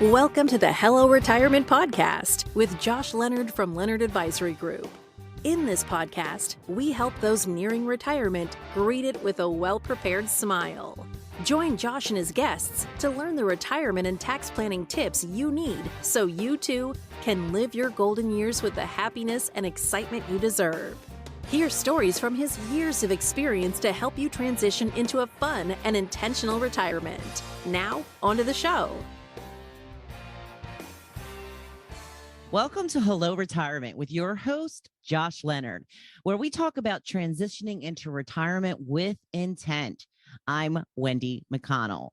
Welcome to the Hello Retirement Podcast with Josh Leonard from Leonard Advisory Group. In this podcast, we help those nearing retirement greet it with a well-prepared smile. Join Josh and his guests to learn the retirement and tax planning tips you need so you too can live your golden years with the happiness and excitement you deserve. Hear stories from his years of experience to help you transition into a fun and intentional retirement. Now, on to the show. Welcome to Hello Retirement with your host, Josh Leonard, where we talk about transitioning into retirement with intent. I'm Wendy McConnell.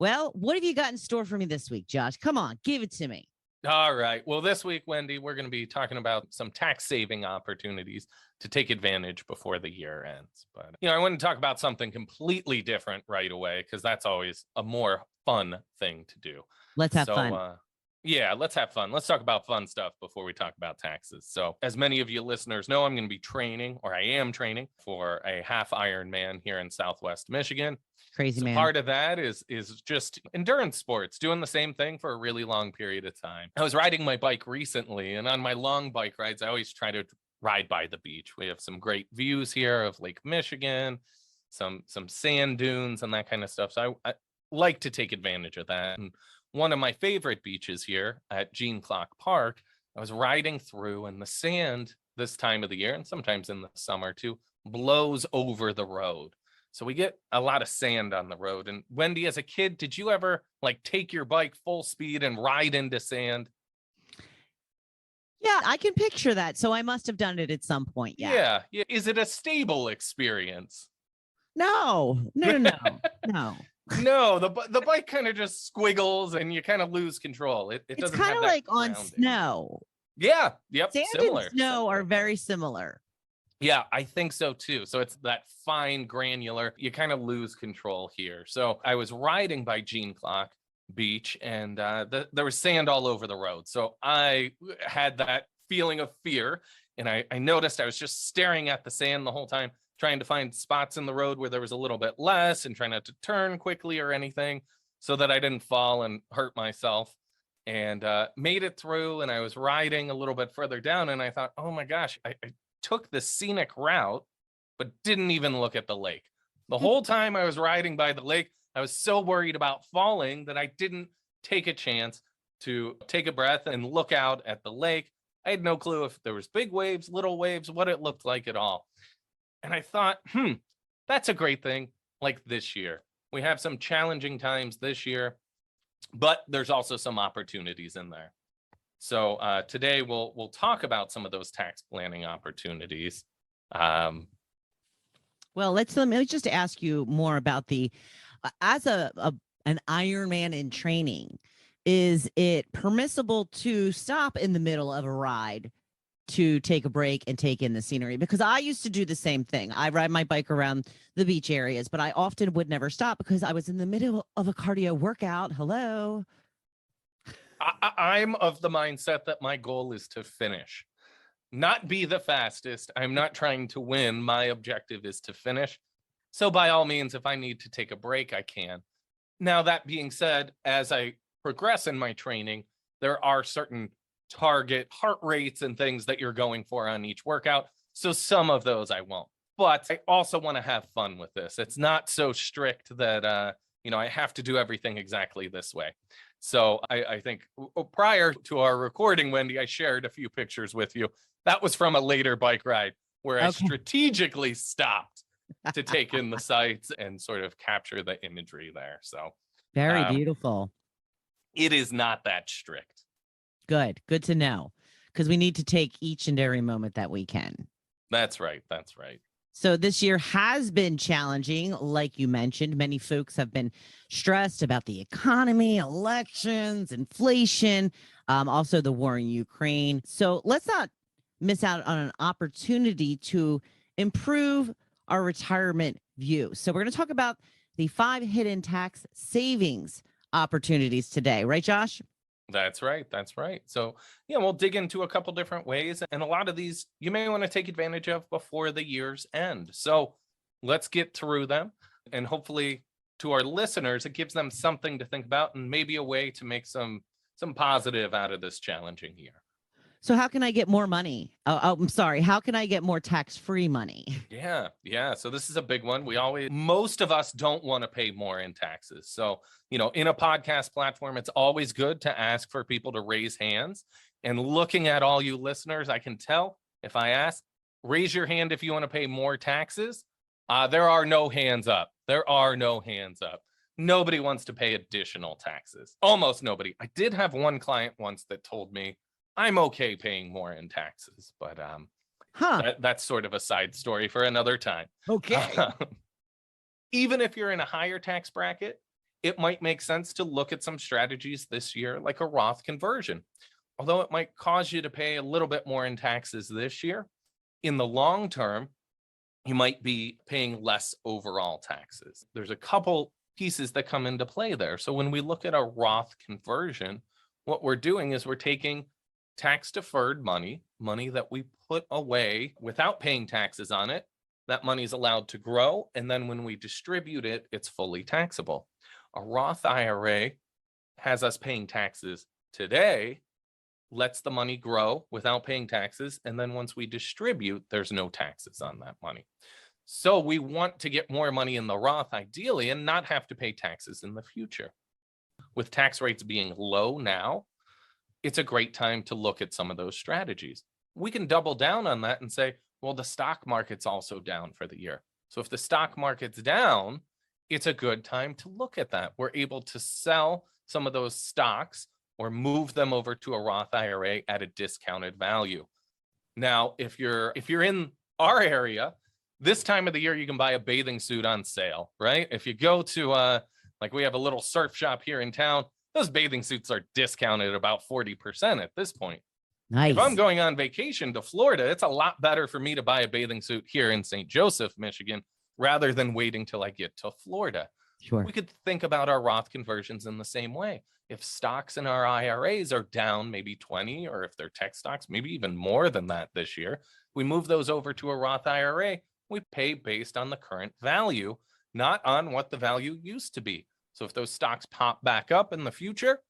Well, what have you got in store for me this week, Josh? Come on, give it to me. All right. Well, this week, Wendy, we're going to be talking about some tax saving opportunities to take advantage before the year ends. But, I want to talk about something completely different right away because that's always a more fun thing to do. Let's have fun. Yeah, let's have fun. Let's talk about fun stuff before we talk about taxes. So as many of you listeners know, I'm going to be training, or I am training for a half Ironman here in Southwest Michigan. Crazy man. Part of that is just endurance sports, doing the same thing for a really long period of time. I was riding my bike recently, and on my long bike rides, I always try to ride by the beach. We have some great views here of Lake Michigan, some sand dunes and that kind of stuff. So I like to take advantage of that. And one of my favorite beaches here at Gene Clock Park, I was riding through, and the sand this time of the year, and sometimes in the summer too, blows over the road. So we get a lot of sand on the road. And Wendy, as a kid, did you ever take your bike full speed and ride into sand? Yeah, I can picture that. So I must have done it at some point. Yeah. Is it a stable experience? No. No, the bike kind of just squiggles and you kind of lose control. It's doesn't kind of like on snow. Yeah. Yep. Sand similar. and snow are very similar. Yeah, I think so too. So it's that fine granular, you kind of lose control here. So I was riding by Gene Clock Beach and there was sand all over the road. So I had that feeling of fear, and I noticed I was just staring at the sand the whole time, trying to find spots in the road where there was a little bit less and trying not to turn quickly or anything so that I didn't fall and hurt myself, and made it through. And I was riding a little bit further down, and I thought, oh my gosh, I took the scenic route, but didn't even look at the lake. The whole time I was riding by the lake, I was so worried about falling that I didn't take a chance to take a breath and look out at the lake. I had no clue if there was big waves, little waves, what it looked like at all. And I thought, that's a great thing. Like this year, we have some challenging times this year, but there's also some opportunities in there. So today we'll talk about some of those tax planning opportunities. Well, let me just ask you more about as an Ironman in training. Is it permissible to stop in the middle of a ride to take a break and take in the scenery? Because I used to do the same thing. I ride my bike around the beach areas, but I often would never stop because I was in the middle of a cardio workout. Hello. I'm of the mindset that my goal is to finish, not be the fastest. I'm not trying to win. My objective is to finish. So by all means, if I need to take a break, I can. Now, that being said, as I progress in my training, there are certain target heart rates and things that you're going for on each workout. So some of those I won't. But I also want to have fun with this. It's not so strict that I have to do everything exactly this way. So I think prior to our recording, Wendy, I shared a few pictures with you. That was from a later bike ride where I strategically stopped to take in the sights and sort of capture the imagery there. So very beautiful. It is not that strict. Good to know, because we need to take each and every moment that we can. That's right. So this year has been challenging. Like you mentioned, many folks have been stressed about the economy, elections, inflation, also the war in Ukraine. So let's not miss out on an opportunity to improve our retirement view. So we're going to talk about the 5 hidden tax savings opportunities today. Right, Josh? That's right. So, we'll dig into a couple different ways, and a lot of these you may want to take advantage of before the year's end. So let's get through them and hopefully to our listeners, it gives them something to think about and maybe a way to make some positive out of this challenging year. So how can I get more money? Oh, I'm sorry. How can I get more tax-free money? Yeah. So this is a big one. Most of us don't want to pay more in taxes. So, in a podcast platform, it's always good to ask for people to raise hands. And looking at all you listeners, I can tell if I ask, raise your hand if you want to pay more taxes. There are no hands up. Nobody wants to pay additional taxes. Almost nobody. I did have one client once that told me, I'm okay paying more in taxes, but that's sort of a side story for another time. Okay. Even if you're in a higher tax bracket, it might make sense to look at some strategies this year, like a Roth conversion. Although it might cause you to pay a little bit more in taxes this year, in the long term, you might be paying less overall taxes. There's a couple pieces that come into play there. So when we look at a Roth conversion, what we're doing is we're taking tax deferred money that we put away without paying taxes on it. That money is allowed to grow. And then when we distribute it, it's fully taxable. A Roth IRA has us paying taxes today, lets the money grow without paying taxes. And then once we distribute, there's no taxes on that money. So we want to get more money in the Roth ideally and not have to pay taxes in the future. With tax rates being low now, it's a great time to look at some of those strategies. We can double down on that and say, well, the stock market's also down for the year. So if the stock market's down, it's a good time to look at that. We're able to sell some of those stocks or move them over to a Roth IRA at a discounted value. Now, if you're in our area, this time of the year, you can buy a bathing suit on sale, right? If you go to, like we have a little surf shop here in town, those bathing suits are discounted at about 40% at this point. Nice. If I'm going on vacation to Florida, it's a lot better for me to buy a bathing suit here in St. Joseph, Michigan, rather than waiting till I get to Florida. Sure. We could think about our Roth conversions in the same way. If stocks in our IRAs are down maybe 20, or if they're tech stocks, maybe even more than that this year, we move those over to a Roth IRA. We pay based on the current value, not on what the value used to be. So if those stocks pop back up in the future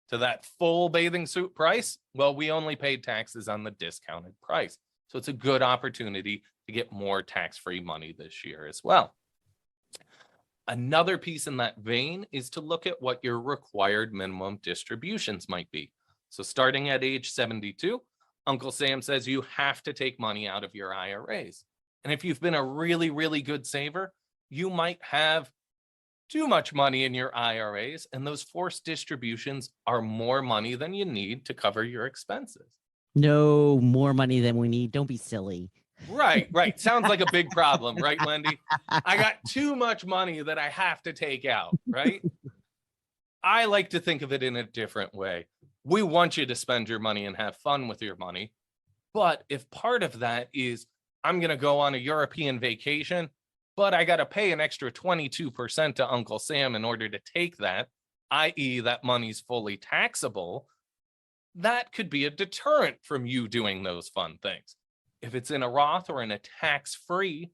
to that full bathing suit price, well, we only paid taxes on the discounted price. So it's a good opportunity to get more tax-free money this year as well. Another piece in that vein is to look at what your required minimum distributions might be. So starting at age 72, Uncle Sam says you have to take money out of your IRAs. And if you've been a really, really good saver, you might have too much money in your IRAs, and those forced distributions are more money than you need to cover your expenses. No more money than we need. Don't be silly. Right. Sounds like a big problem, right, Wendy? I got too much money that I have to take out, right? I like to think of it in a different way. We want you to spend your money and have fun with your money. But if part of that is, I'm going to go on a European vacation, but I got to pay an extra 22% to Uncle Sam in order to take that, i.e. that money's fully taxable, that could be a deterrent from you doing those fun things. If it's in a Roth or in a tax-free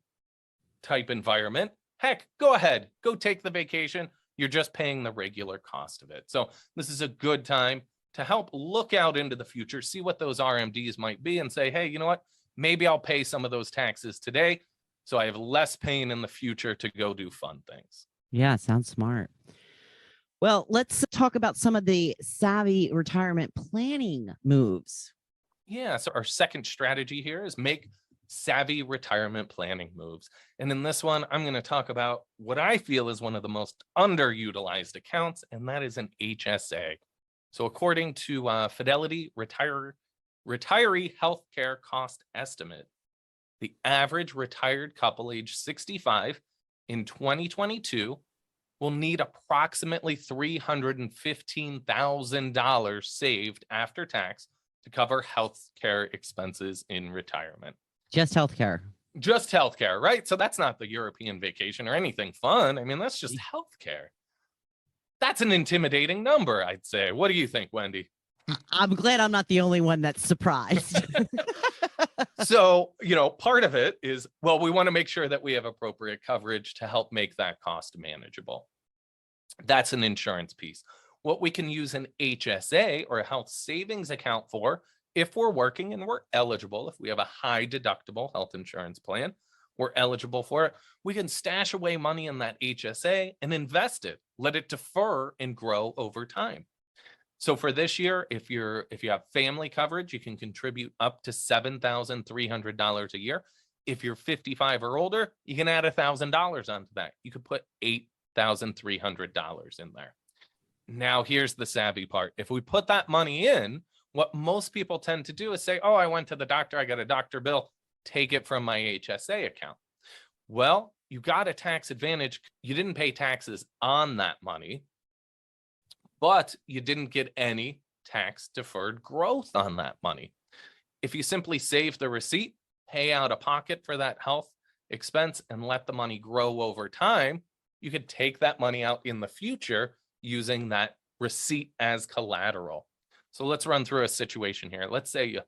type environment, heck, go ahead, go take the vacation. You're just paying the regular cost of it. So this is a good time to help look out into the future, see what those RMDs might be and say, hey, you know what? Maybe I'll pay some of those taxes today, so I have less pain in the future to go do fun things. Yeah, sounds smart. Well, let's talk about some of the savvy retirement planning moves. Yeah, so our second strategy here is make savvy retirement planning moves. And in this one, I'm going to talk about what I feel is one of the most underutilized accounts, and that is an HSA. So according to Fidelity Retiree Healthcare Cost Estimate, the average retired couple age 65 in 2022 will need approximately $315,000 saved after tax to cover healthcare expenses in retirement. Just healthcare. Just healthcare, right? So that's not the European vacation or anything fun. I mean, that's just healthcare. That's an intimidating number, I'd say. What do you think, Wendy? I'm glad I'm not the only one that's surprised. So, part of it is, well, we want to make sure that we have appropriate coverage to help make that cost manageable. That's an insurance piece. What we can use an HSA or a health savings account for, if we're working and we're eligible, if we have a high deductible health insurance plan, we're eligible for it, we can stash away money in that HSA and invest it, let it defer and grow over time. So for this year, if you have family coverage, you can contribute up to $7,300 a year. If you're 55 or older, you can add $1,000 onto that. You could put $8,300 in there. Now, here's the savvy part. If we put that money in, what most people tend to do is say, oh, I went to the doctor, I got a doctor bill, take it from my HSA account. Well, you got a tax advantage. You didn't pay taxes on that money, but you didn't get any tax deferred growth on that money. If you simply save the receipt, pay out of pocket for that health expense, and let the money grow over time, you could take that money out in the future using that receipt as collateral. So let's run through a situation here. Let's say you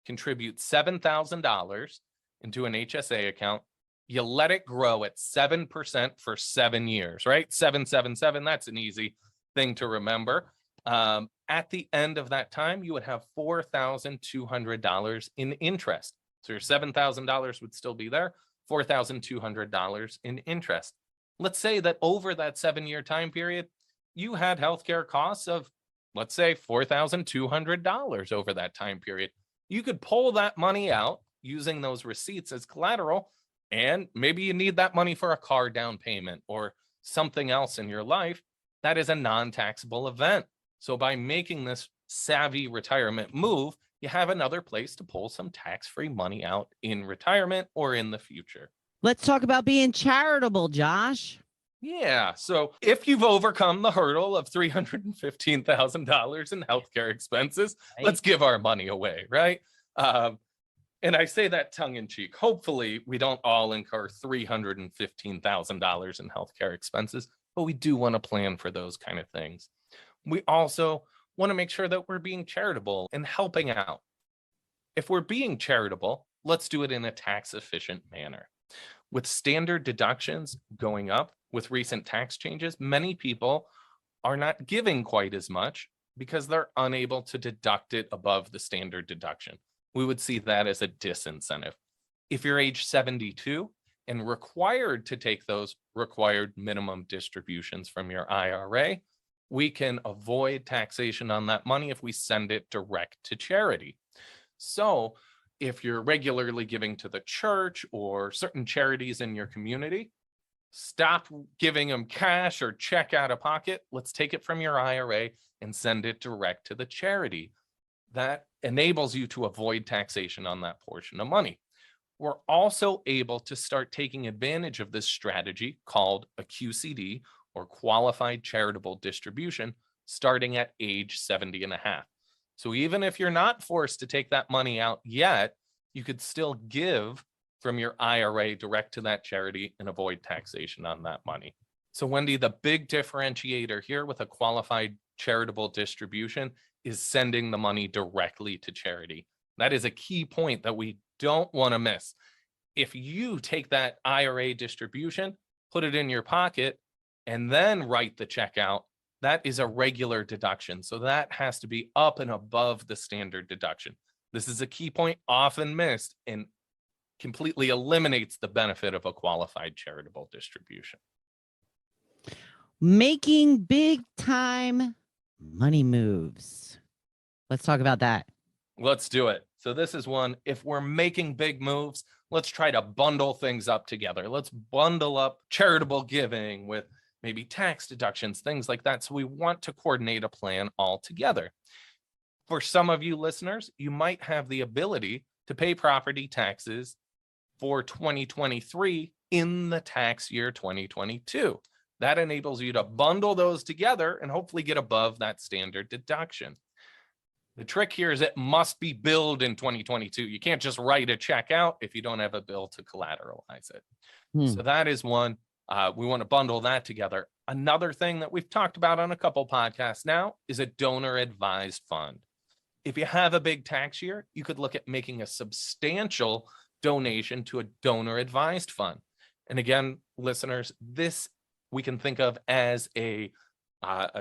contribute $7,000 into an HSA account. You let it grow at 7% for 7 years, right? 777, that's an easy thing to remember. At the end of that time, you would have $4,200 in interest. So your $7,000 would still be there, $4,200 in interest. Let's say that over that 7-year time period, you had healthcare costs of, let's say, $4,200 over that time period. You could pull that money out using those receipts as collateral, and maybe you need that money for a car down payment or something else in your life. That is a non-taxable event. So by making this savvy retirement move, you have another place to pull some tax-free money out in retirement or in the future. Let's talk about being charitable, Josh. Yeah. So if you've overcome the hurdle of $315,000 in healthcare expenses, Right. let's give our money away, right? And I say that tongue in cheek. Hopefully, we don't all incur $315,000 in healthcare expenses, but we do want to plan for those kind of things. We also want to make sure that we're being charitable and helping out. If we're being charitable, let's do it in a tax efficient manner. With standard deductions going up with recent tax changes, many people are not giving quite as much because they're unable to deduct it above the standard deduction. We would see that as a disincentive. If you're age 72 and required to take those required minimum distributions from your IRA, we can avoid taxation on that money if we send it direct to charity. So if you're regularly giving to the church or certain charities in your community, stop giving them cash or check out of pocket. Let's take it from your IRA and send it direct to the charity. That enables you to avoid taxation on that portion of money. We're also able to start taking advantage of this strategy called a QCD, or qualified charitable distribution, starting at age 70 and a half. So even if you're not forced to take that money out yet, you could still give from your IRA direct to that charity and avoid taxation on that money. So Wendy, the big differentiator here with a qualified charitable distribution is sending the money directly to charity. That is a key point that we don't want to miss. If you take that IRA distribution, put it in your pocket, and then write the check out, that is a regular deduction. So that has to be up and above the standard deduction. This is a key point often missed and completely eliminates the benefit of a qualified charitable distribution. Making big time money moves. Let's talk about that. Let's do it. So this is one, if we're making big moves, let's try to bundle things up together. Let's bundle up charitable giving with maybe tax deductions, things like that. So we want to coordinate a plan all together. For some of you listeners, you might have the ability to pay property taxes for 2023 in the tax year 2022. That enables you to bundle those together and hopefully get above that standard deduction. The trick here is it must be billed in 2022. You can't just write a check out if you don't have a bill to collateralize it. So that is one. We want to bundle that together. Another thing that we've talked about on a couple podcasts now is a donor advised fund. If you have a big tax year, you could look at making a substantial donation to a donor advised fund. And again, listeners, this we can think of as a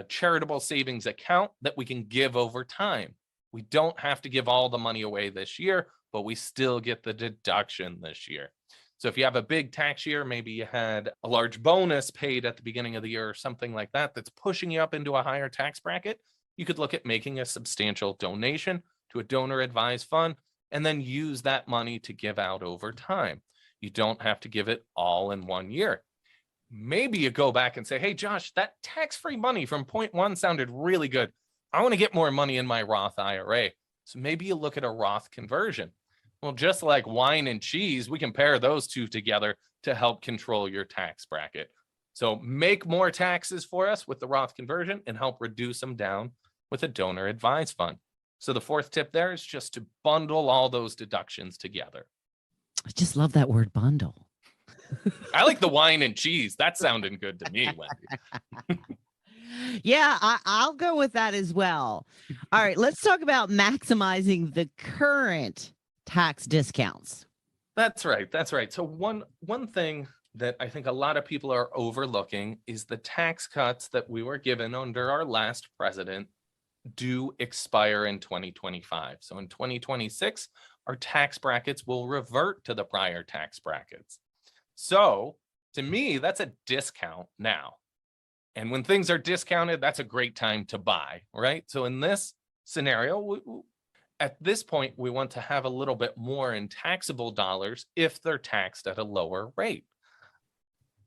charitable savings account that we can give over time. We don't have to give all the money away this year, but we still get the deduction this year. So if you have a big tax year, maybe you had a large bonus paid at the beginning of the year or something like that, that's pushing you up into a higher tax bracket, you could look at making a substantial donation to a donor advised fund and then use that money to give out over time. You don't have to give it all in one year. Maybe you go back and say, hey, Josh, that tax-free money from point one sounded really good. I want to get more money in my Roth IRA. So maybe you look at a Roth conversion. Well, just like wine and cheese, we can pair those two together to help control your tax bracket. So make more taxes for us with the Roth conversion and help reduce them down with a donor advised fund. So the fourth tip there is just to bundle all those deductions together. I just love that word bundle. I like the wine and cheese. That sounded good to me, Wendy. Yeah, I'll go with that as well. All right, let's talk about maximizing the current tax discounts. That's right. That's right. So one thing that I think a lot of people are overlooking is the tax cuts that we were given under our last president do expire in 2025. So in 2026, our tax brackets will revert to the prior tax brackets. So to me, that's a discount now. And when things are discounted, that's a great time to buy, right? So in this scenario, at this point, we want to have a little bit more in taxable dollars if they're taxed at a lower rate.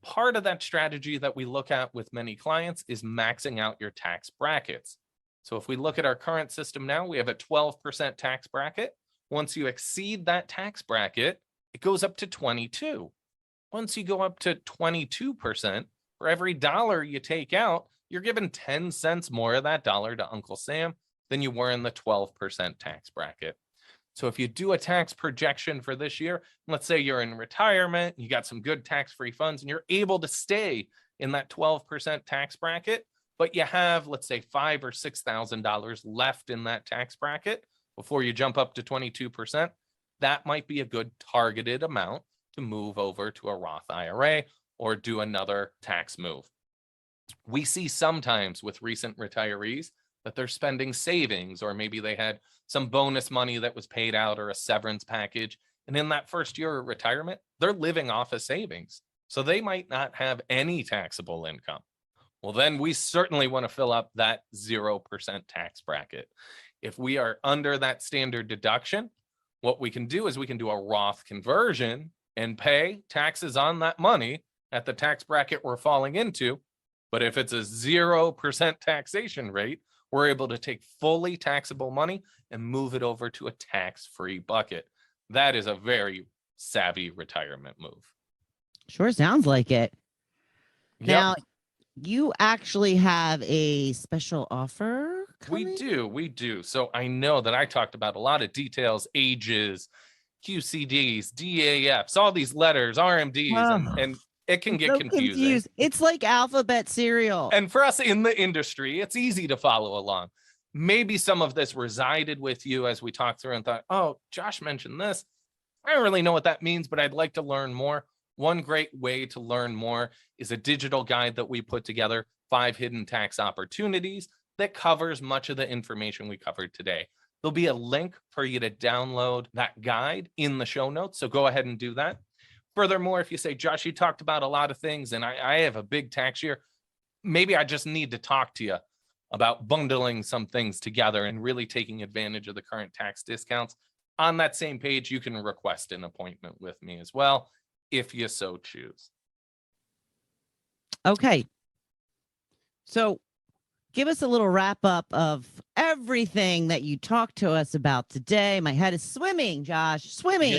Part of that strategy that we look at with many clients is maxing out your tax brackets. So if we look at our current system now, we have a 12% tax bracket. Once you exceed that tax bracket, it goes up to 22. Once you go up to 22%, for every dollar you take out, you're given 10 cents more of that dollar to Uncle Sam than you were in the 12% tax bracket. So if you do a tax projection for this year, let's say you're in retirement, you got some good tax-free funds, and you're able to stay in that 12% tax bracket, but you have, let's say, $5,000 or $6,000 left in that tax bracket before you jump up to 22%, that might be a good targeted amount to move over to a Roth IRA or do another tax move. We see sometimes with recent retirees that they're spending savings, or maybe they had some bonus money that was paid out or a severance package. And in that first year of retirement, they're living off of savings. So they might not have any taxable income. Well, then we certainly want to fill up that 0% tax bracket. If we are under that standard deduction, what we can do is we can do a Roth conversion and pay taxes on that money at the tax bracket we're falling into. But if it's a 0% taxation rate, we're able to take fully taxable money and move it over to a tax-free bucket. That is a very savvy retirement move. Sure sounds like it. Yep. Now, you actually have a special offer coming? We do. So I know that I talked about a lot of details, ages, QCDs, DAFs, all these letters, RMDs, and it can get so confusing. Confused. It's like alphabet cereal. And for us in the industry, it's easy to follow along. Maybe some of this resided with you as we talked through and thought, oh, Josh mentioned this. I don't really know what that means, but I'd like to learn more. One great way to learn more is a digital guide that we put together, 5 Hidden Tax Opportunities, that covers much of the information we covered today. There'll be a link for you to download that guide in the show notes, so go ahead and do that. Furthermore, if you say, Josh, you talked about a lot of things and I have a big tax year, maybe I just need to talk to you about bundling some things together and really taking advantage of the current tax discounts. On that same page, you can request an appointment with me as well, if you so choose. Okay. So give us a little wrap up of everything that you talked to us about today. My head is swimming, Josh, swimming.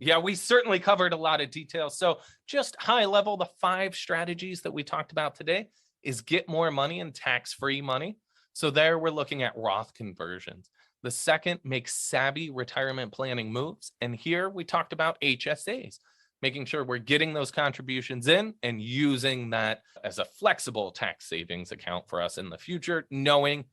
Yeah, we certainly covered a lot of details. So just high level, the 5 strategies that we talked about today is get more money in tax-free money. So there we're looking at Roth conversions. The second, make savvy retirement planning moves. And here we talked about HSAs, making sure we're getting those contributions in and using that as a flexible tax savings account for us in the future, knowing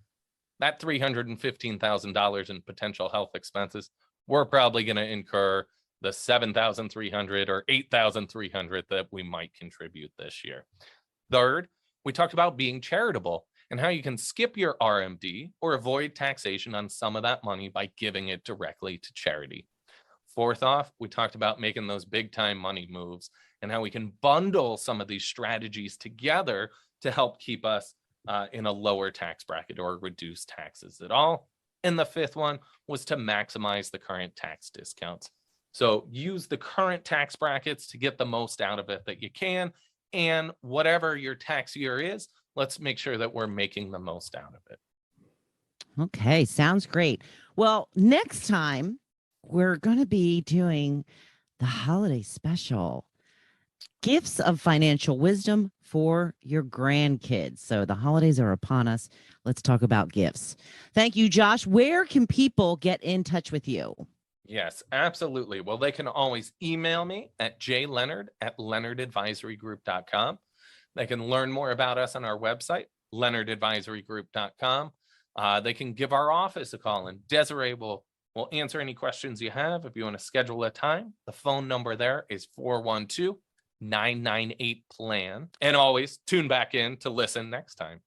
that $315,000 in potential health expenses, we're probably going to incur the $7,300 or $8,300 that we might contribute this year. Third, we talked about being charitable and how you can skip your RMD or avoid taxation on some of that money by giving it directly to charity. Fourth off, we talked about making those big time money moves and how we can bundle some of these strategies together to help keep us in a lower tax bracket or reduce taxes at all. And the fifth one was to maximize the current tax discounts. So use the current tax brackets to get the most out of it that you can. And whatever your tax year is, let's make sure that we're making the most out of it. Okay, sounds great. Well, next time we're going to be doing the holiday special, gifts of financial wisdom for your grandkids. So the holidays are upon us. Let's talk about gifts. Thank you, Josh. Where can people get in touch with you? Yes, absolutely. Well, they can always email me at jleonard@leonardadvisorygroup.com. They can learn more about us on our website, leonardadvisorygroup.com. They can give our office a call, and Desiree will answer any questions you have. If you want to schedule a time, the phone number there is 412-998-PLAN. And always tune back in to listen next time.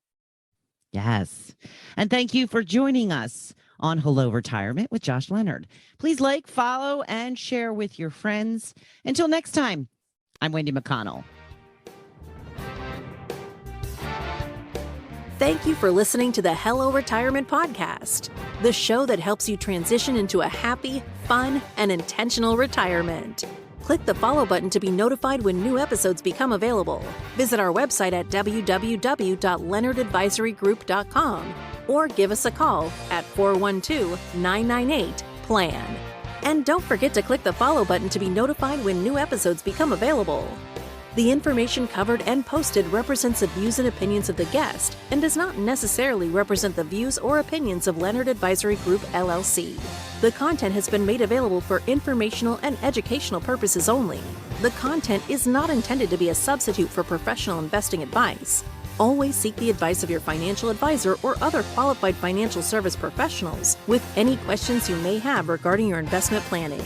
Yes. And thank you for joining us on Hello Retirement with Josh Leonard. Please like, follow, and share with your friends. Until next time, I'm Wendy McConnell. Thank you for listening to the Hello Retirement Podcast, the show that helps you transition into a happy, fun, and intentional retirement. Click the follow button to be notified when new episodes become available. Visit our website at www.leonardadvisorygroup.com or give us a call at 412-998-PLAN. And don't forget to click the follow button to be notified when new episodes become available. The information covered and posted represents the views and opinions of the guest and does not necessarily represent the views or opinions of Leonard Advisory Group, LLC. The content has been made available for informational and educational purposes only. The content is not intended to be a substitute for professional investing advice. Always seek the advice of your financial advisor or other qualified financial service professionals with any questions you may have regarding your investment planning.